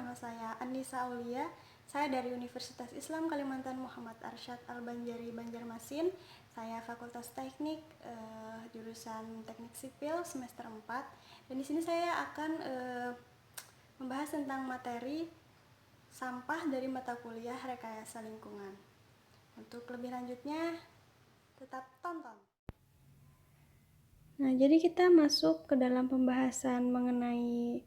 nama saya Anissa Aulia. Saya dari Universitas Islam Kalimantan Muhammad Arsyad Al-Banjari Banjarmasin. Saya Fakultas Teknik, jurusan Teknik Sipil semester 4. Dan di sini saya akan membahas tentang materi sampah dari mata kuliah Rekayasa Lingkungan. Untuk lebih lanjutnya, tetap tonton. Nah, jadi kita masuk ke dalam pembahasan mengenai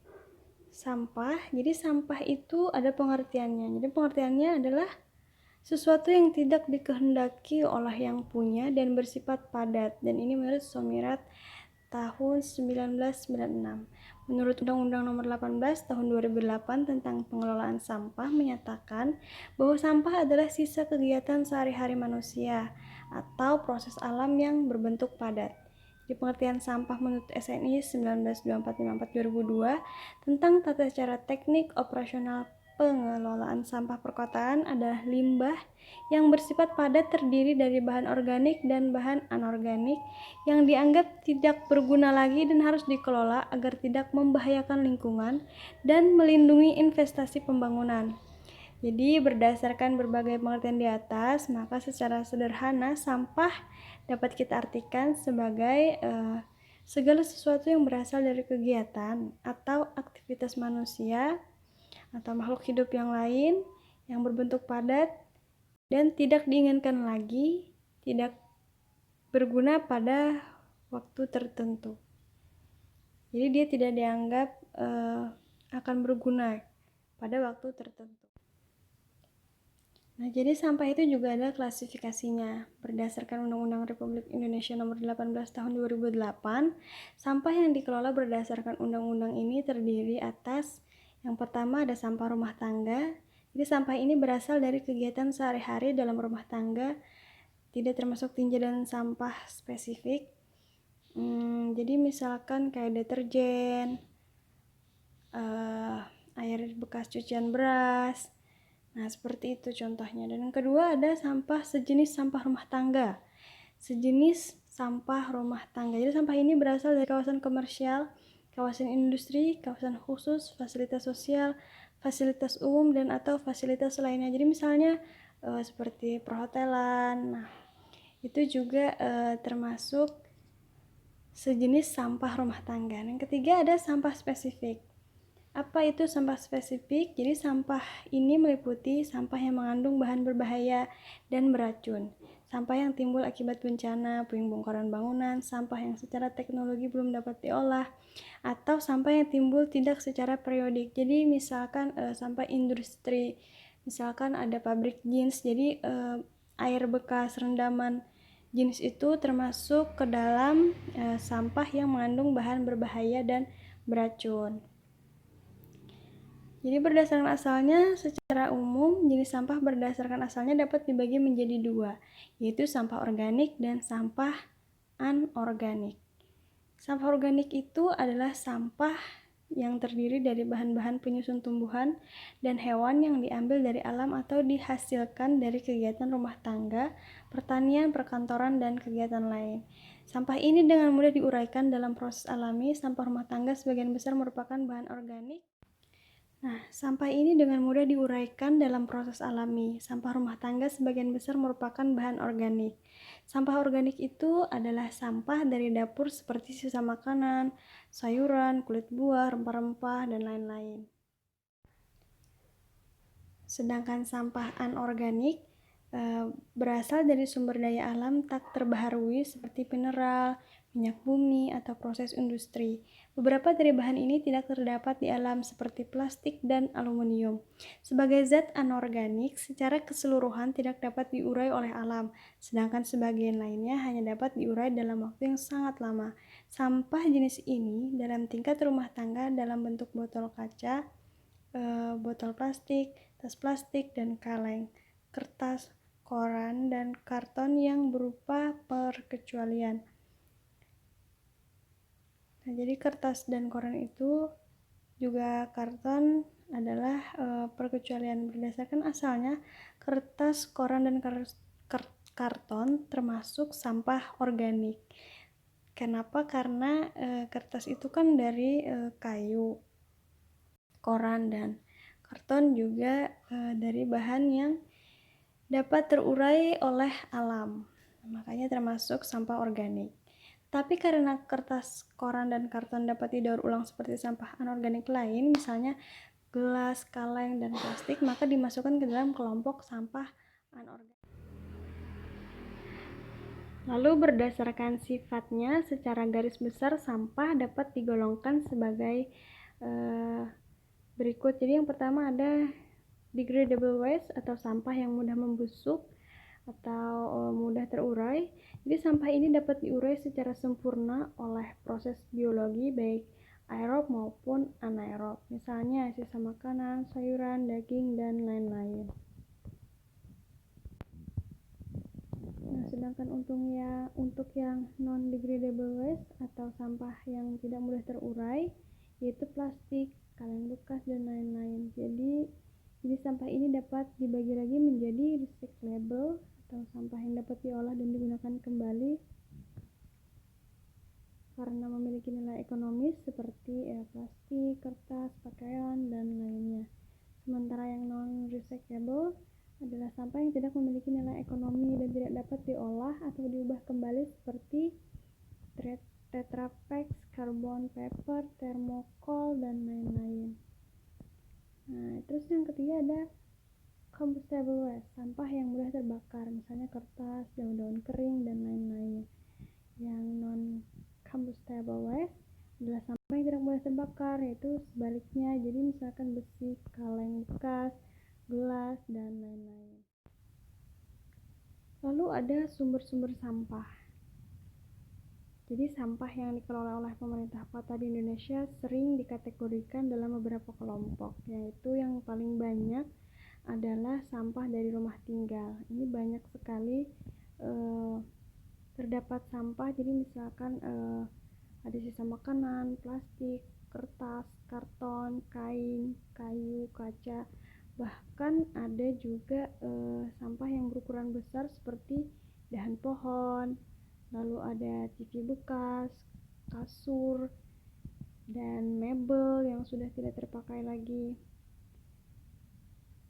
sampah. Jadi sampah itu ada pengertiannya. Jadi pengertiannya adalah sesuatu yang tidak dikehendaki oleh yang punya dan bersifat padat. Dan ini menurut Somirat tahun 1996. Menurut Undang-Undang Nomor 18 tahun 2008 tentang pengelolaan sampah menyatakan bahwa sampah adalah sisa kegiatan sehari-hari manusia atau proses alam yang berbentuk padat. Di pengertian sampah menurut SNI 1924-54-2002 tentang tata cara teknik operasional pengelolaan sampah perkotaan adalah limbah yang bersifat padat terdiri dari bahan organik dan bahan anorganik yang dianggap tidak berguna lagi dan harus dikelola agar tidak membahayakan lingkungan dan melindungi investasi pembangunan. Jadi berdasarkan berbagai pengertian di atas, maka secara sederhana sampah dapat kita artikan sebagai segala sesuatu yang berasal dari kegiatan atau aktivitas manusia atau makhluk hidup yang lain yang berbentuk padat dan tidak diinginkan lagi, tidak berguna pada waktu tertentu. Jadi dia tidak dianggap akan berguna pada waktu tertentu. Nah, jadi sampah itu juga ada klasifikasinya. Berdasarkan Undang-Undang Republik Indonesia Nomor 18 Tahun 2008, sampah yang dikelola berdasarkan undang-undang ini terdiri atas yang pertama ada sampah rumah tangga. Jadi sampah ini berasal dari kegiatan sehari-hari dalam rumah tangga, tidak termasuk tinja dan sampah spesifik. Jadi misalkan kayak deterjen, air bekas cucian beras. Nah, seperti itu contohnya. Dan yang kedua ada sampah sejenis sampah rumah tangga. Sejenis sampah rumah tangga. Jadi sampah ini berasal dari kawasan komersial, kawasan industri, kawasan khusus, fasilitas sosial, fasilitas umum dan atau fasilitas lainnya. Jadi misalnya seperti perhotelan. Nah, itu juga termasuk sejenis sampah rumah tangga. Yang ketiga ada sampah spesifik. Apa itu sampah spesifik? Jadi sampah ini meliputi sampah yang mengandung bahan berbahaya dan beracun, sampah yang timbul akibat bencana, puing bongkaran bangunan, sampah yang secara teknologi belum dapat diolah, atau sampah yang timbul tidak secara periodik. Jadi misalkan sampah industri, misalkan ada pabrik jeans, jadi air bekas rendaman jeans itu termasuk ke dalam sampah yang mengandung bahan berbahaya dan beracun. Jadi berdasarkan asalnya, secara umum jenis sampah berdasarkan asalnya dapat dibagi menjadi dua, yaitu sampah organik dan sampah anorganik. Sampah organik itu adalah sampah yang terdiri dari bahan-bahan penyusun tumbuhan dan hewan yang diambil dari alam atau dihasilkan dari kegiatan rumah tangga, pertanian, perkantoran, dan kegiatan lain. Sampah ini dengan mudah diuraikan dalam proses alami. Sampah rumah tangga sebagian besar merupakan bahan organik. Nah, sampah ini dengan mudah diuraikan dalam proses alami. Sampah rumah tangga sebagian besar merupakan bahan organik. Sampah organik itu adalah sampah dari dapur seperti sisa makanan, sayuran, kulit buah, rempah-rempah, dan lain-lain. Sedangkan sampah anorganik berasal dari sumber daya alam tak terbaharui seperti mineral, minyak bumi, atau proses industri. Beberapa dari bahan ini tidak terdapat di alam seperti plastik dan aluminium. Sebagai zat anorganik, secara keseluruhan tidak dapat diurai oleh alam, sedangkan sebagian lainnya hanya dapat diurai dalam waktu yang sangat lama. Sampah jenis ini dalam tingkat rumah tangga dalam bentuk botol kaca, botol plastik, tas plastik, dan kaleng, kertas, koran, dan karton yang berupa perkecualian. Nah, jadi kertas dan koran itu juga karton adalah perkecualian. Berdasarkan asalnya, kertas, koran, dan karton termasuk sampah organik. Kenapa? Karena kertas itu kan dari kayu, koran dan Karton juga dari bahan yang dapat terurai oleh alam, makanya termasuk sampah organik. Tapi karena kertas, koran, dan karton dapat didaur ulang seperti sampah anorganik lain, misalnya gelas, kaleng, dan plastik, maka dimasukkan ke dalam kelompok sampah anorganik. Lalu berdasarkan sifatnya, secara garis besar sampah dapat digolongkan sebagai berikut. Jadi yang pertama ada degradable waste atau sampah yang mudah membusuk atau mudah terurai. Jadi sampah ini dapat diurai secara sempurna oleh proses biologi baik aerob maupun anaerob. Misalnya sisa makanan, sayuran, daging, dan lain-lain. Nah, sedangkan untuk yang non-degradable waste atau sampah yang tidak mudah terurai, yaitu plastik, kaleng bekas, dan lain-lain. Jadi sampah ini dapat dibagi lagi menjadi recyclable atau sampah yang dapat diolah dan digunakan kembali karena memiliki nilai ekonomis seperti plastik, kertas, pakaian, dan lainnya. Sementara yang non-recyclable adalah sampah yang tidak memiliki nilai ekonomi dan tidak dapat diolah atau diubah kembali seperti Tetra Pak, carbon paper, thermocol, dan lain-lain. Nah, terus yang ketiga ada combustible waste, sampah yang mudah terbakar, misalnya kertas, daun-daun kering, dan lain-lain. Yang non-combustible waste adalah sampah yang tidak mudah terbakar, yaitu sebaliknya, jadi misalkan besi, kaleng bekas, gelas, dan lain-lain. Lalu ada sumber-sumber sampah. Jadi sampah yang dikelola oleh pemerintah kota di Indonesia sering dikategorikan dalam beberapa kelompok, yaitu yang paling banyak adalah sampah dari rumah tinggal. Ini banyak sekali terdapat sampah, jadi misalkan ada sisa makanan, plastik, kertas, karton, kain, kayu, kaca. Bahkan ada juga sampah yang berukuran besar seperti dahan pohon, lalu ada TV bekas, kasur, dan mebel yang sudah tidak terpakai lagi.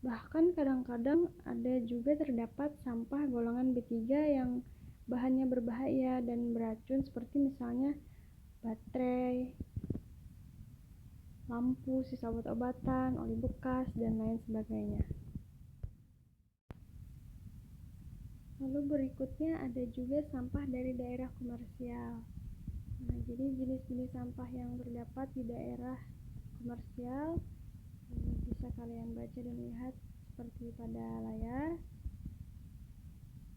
Bahkan kadang-kadang ada juga terdapat sampah golongan B3 yang bahannya berbahaya dan beracun seperti misalnya baterai, lampu, sisa obat-obatan, oli bekas, dan lain sebagainya. Lalu berikutnya ada juga sampah dari daerah komersial. Nah, jadi jenis-jenis sampah yang terdapat di daerah komersial bisa kalian baca dan lihat seperti pada layar.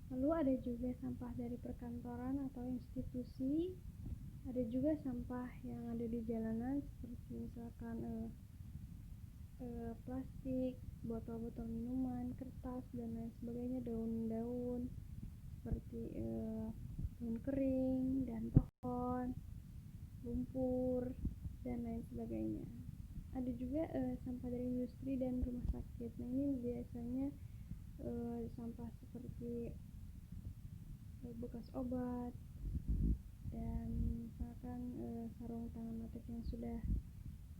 Lalu ada juga sampah dari perkantoran atau institusi. Ada juga sampah yang ada di jalanan seperti misalkan plastik, botol-botol minuman, kertas, dan lain sebagainya, daun-daun seperti daun kering, dahan pohon, lumpur, dan lain sebagainya. Ada juga sampah dari industri dan rumah sakit. Nah, ini biasanya sampah seperti bekas obat dan misalkan sarung tangan latex yang sudah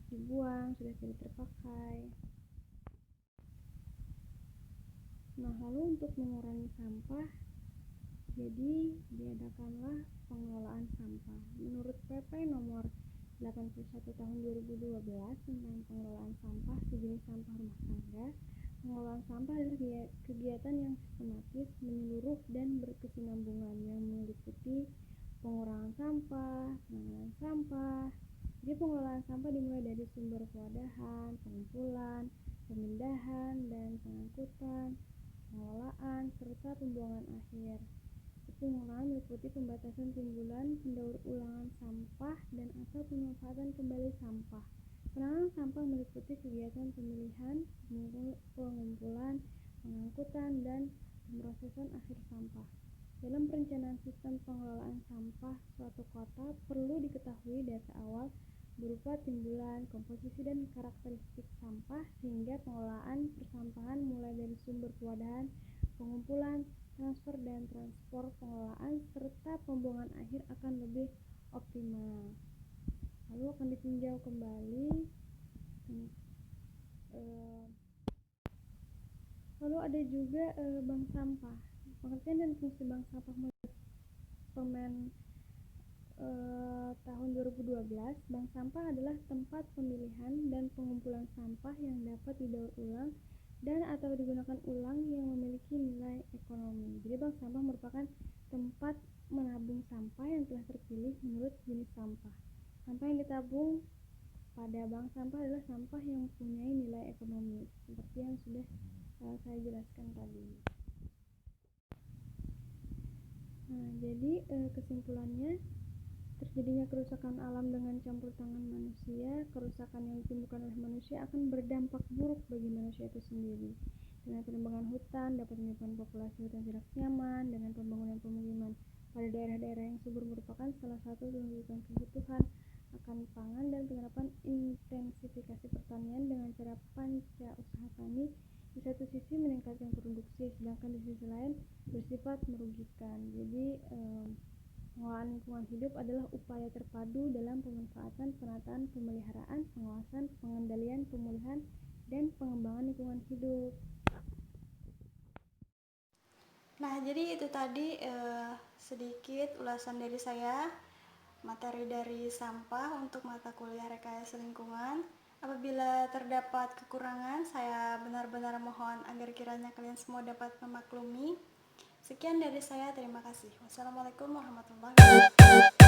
dibuang, sudah tidak terpakai. Nah, lalu untuk mengurangi sampah, jadi diadakanlah pengelolaan sampah. Menurut PP nomor 81 tahun 2012 tentang pengelolaan sampah sejenis sampah rumah tangga, pengelolaan sampah adalah kegiatan yang sistematis, menyeluruh, dan berkesinambungan yang meliputi pengurangan sampah, penanganan sampah. Jadi pengelolaan sampah dimulai dari sumber pewadahan, pengumpulan, pemindahan, dan pengangkutan, pengelolaan, serta pembuangan akhir. Pengelolaan meliputi pembatasan timbulan, pendaur ulangan sampah, dan atau pemanfaatan kembali sampah. Penanganan sampah meliputi kegiatan pemilihan, pengumpulan, pengangkutan, dan pemrosesan akhir sampah. Dalam perencanaan sistem pengelolaan sampah suatu kota perlu diketahui data awal berupa timbulan, komposisi, dan karakteristik sampah sehingga pengelolaan persampahan mulai dari sumber pewadahan, pengumpulan, transfer, dan transport pengelolaan serta pembuangan akhir akan lebih optimal. Lalu akan ditinjau kembali ada juga bank sampah. Pengertian dan fungsi bank sampah menurut Permen tahun 2012, bank sampah adalah tempat pemilihan dan pengumpulan sampah yang dapat didaur ulang dan atau digunakan ulang yang memiliki nilai ekonomi. Jadi bank sampah merupakan tempat menabung sampah yang telah terpilih menurut jenis sampah. Sampah yang ditabung pada bank sampah adalah sampah yang mempunyai nilai ekonomi, seperti yang sudah saya jelaskan tadi. Nah, jadi kesimpulannya, terjadinya kerusakan alam dengan campur tangan manusia, kerusakan yang ditimbulkan oleh manusia akan berdampak buruk bagi manusia itu sendiri. Dengan penebangan hutan dapat menyebabkan populasi hutan tidak nyaman, dengan pembangunan pemukiman pada daerah-daerah yang subur merupakan salah satu tuntutan kebutuhan akan pangan, dan penerapan intensifikasi pertanian dengan cara panca usaha tani di satu sisi meningkatkan produksi, sedangkan di sisi lain bersifat merugikan. Jadi pengelolaan lingkungan hidup adalah upaya terpadu dalam pemanfaatan, penataan, pemeliharaan, pengawasan, pengendalian, pemulihan, dan pengembangan lingkungan hidup. Nah, jadi itu tadi sedikit ulasan dari saya, materi dari sampah untuk mata kuliah rekayasa lingkungan. Apabila terdapat kekurangan, saya benar-benar mohon agar kiranya kalian semua dapat memaklumi. Sekian dari saya, terima kasih. Wassalamualaikum warahmatullahi wabarakatuh.